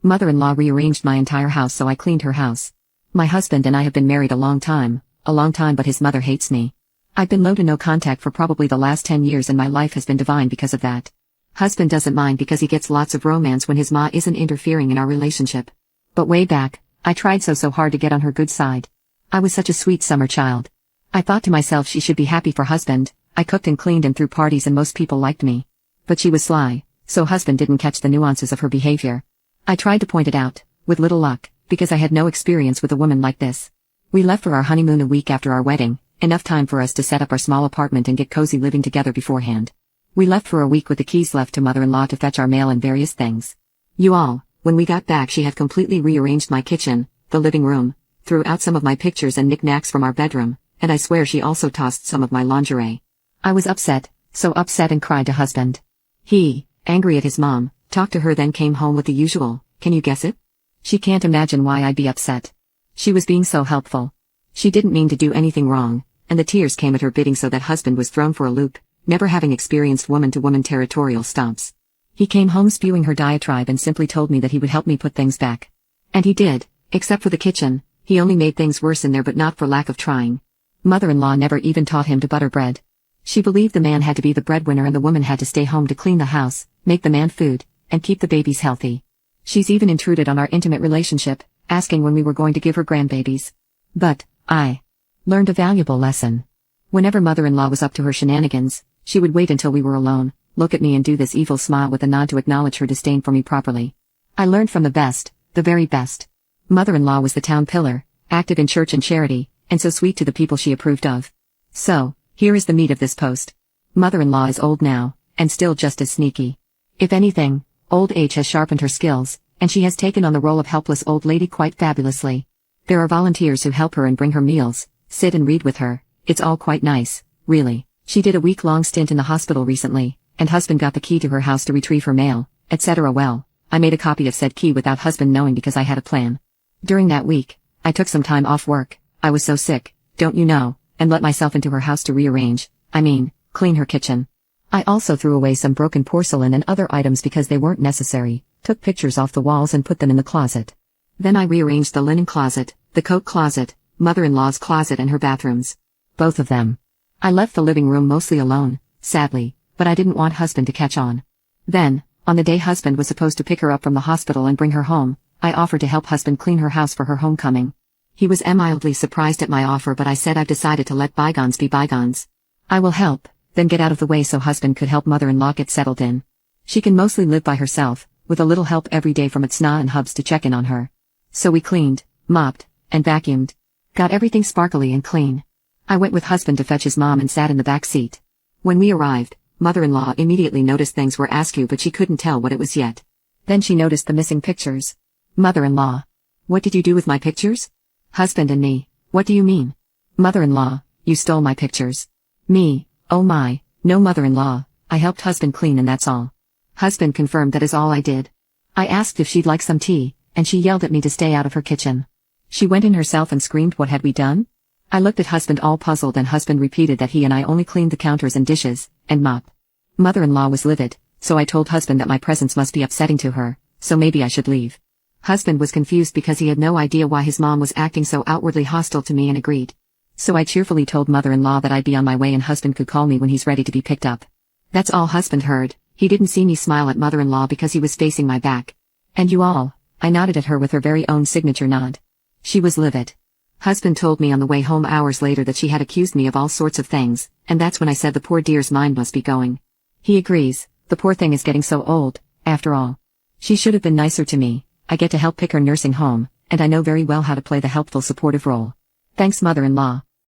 Mother-in-law rearranged my entire house, so I cleaned her house. My husband and I have been married a long time, but his mother hates me. I've been low to no contact for probably the last 10 years and my life has been divine because of that. Husband doesn't mind because he gets lots of romance when his ma isn't interfering in our relationship. But way back, I tried so hard to get on her good side. I was such a sweet summer child. I thought to myself she should be happy for husband. I cooked and cleaned and threw parties and most people liked me. But she was sly, so husband didn't catch the nuances of her behavior. I tried to point it out, with little luck, because I had no experience with a woman like this. We left for our honeymoon a week after our wedding, enough time for us to set up our small apartment and get cozy living together beforehand. We left for a week with the keys left to mother-in-law to fetch our mail and various things. When we got back she had completely rearranged my kitchen, the living room, threw out some of my pictures and knickknacks from our bedroom, and I swear she also tossed some of my lingerie. I was upset, so upset and cried to husband. He, angry at his mom, talked to her then came home with the usual, can you guess it? She can't imagine why I'd be upset. She was being so helpful. She didn't mean to do anything wrong, and the tears came at her bidding so that husband was thrown for a loop, never having experienced woman-to-woman territorial stomps. He came home spewing her diatribe and simply told me that he would help me put things back. And he did, except for the kitchen, he only made things worse in there but not for lack of trying. Mother-in-law never even taught him to butter bread. She believed the man had to be the breadwinner and the woman had to stay home to clean the house, make the man food, and keep the babies healthy. She's even intruded on our intimate relationship, asking when we were going to give her grandbabies. But, I learned a valuable lesson. Whenever mother-in-law was up to her shenanigans, she would wait until we were alone, look at me and do this evil smile with a nod to acknowledge her disdain for me properly. I learned from the best, the very best. Mother-in-law was the town pillar, active in church and charity, and so sweet to the people she approved of. So, here is the meat of this post. Mother-in-law is old now, and still just as sneaky. If anything, old age has sharpened her skills, and she has taken on the role of helpless old lady quite fabulously. There are volunteers who help her and bring her meals, sit and read with her, it's all quite nice, really. She did a week-long stint in the hospital recently, and husband got the key to her house to retrieve her mail, etc. Well, I made a copy of said key without husband knowing because I had a plan. During that week, I took some time off work, I was so sick, don't you know, and let myself into her house to rearrange, clean her kitchen. I also threw away some broken porcelain and other items because they weren't necessary, took pictures off the walls and put them in the closet. Then I rearranged the linen closet, the coat closet, mother-in-law's closet and her bathrooms. Both of them. I left the living room mostly alone, sadly, but I didn't want husband to catch on. Then, on the day husband was supposed to pick her up from the hospital and bring her home, I offered to help husband clean her house for her homecoming. He was mildly surprised at my offer but I said I've decided to let bygones be bygones. I will help, then get out of the way so husband could help mother-in-law get settled in. She can mostly live by herself, with a little help every day from Itsna and Hubs to check in on her. So we cleaned, mopped, and vacuumed. Got everything sparkly and clean. I went with husband to fetch his mom and sat in the back seat. When we arrived, mother-in-law immediately noticed things were askew but she couldn't tell what it was yet. Then she noticed the missing pictures. Mother-in-law. What did you do with my pictures? Husband and me, what do you mean? Mother-in-law, you stole my pictures. Me, oh my, no mother-in-law, I helped husband clean and that's all. Husband confirmed that is all I did. I asked if she'd like some tea, and she yelled at me to stay out of her kitchen. She went in herself and screamed what had we done? I looked at husband all puzzled and husband repeated that he and I only cleaned the counters and dishes, and mop. Mother-in-law was livid, so I told husband that my presence must be upsetting to her, so maybe I should leave. Husband was confused because he had no idea why his mom was acting so outwardly hostile to me and agreed. So I cheerfully told mother-in-law that I'd be on my way and husband could call me when he's ready to be picked up. That's all husband heard. He didn't see me smile at mother-in-law because he was facing my back. And you all, I nodded at her with her very own signature nod. She was livid. Husband told me on the way home hours later that she had accused me of all sorts of things, and that's when I said the poor dear's mind must be going. He agrees, the poor thing is getting so old, after all. She should have been nicer to me. I get to help pick her nursing home, and I know very well how to play the helpful supportive role. Thanks mother-in-law.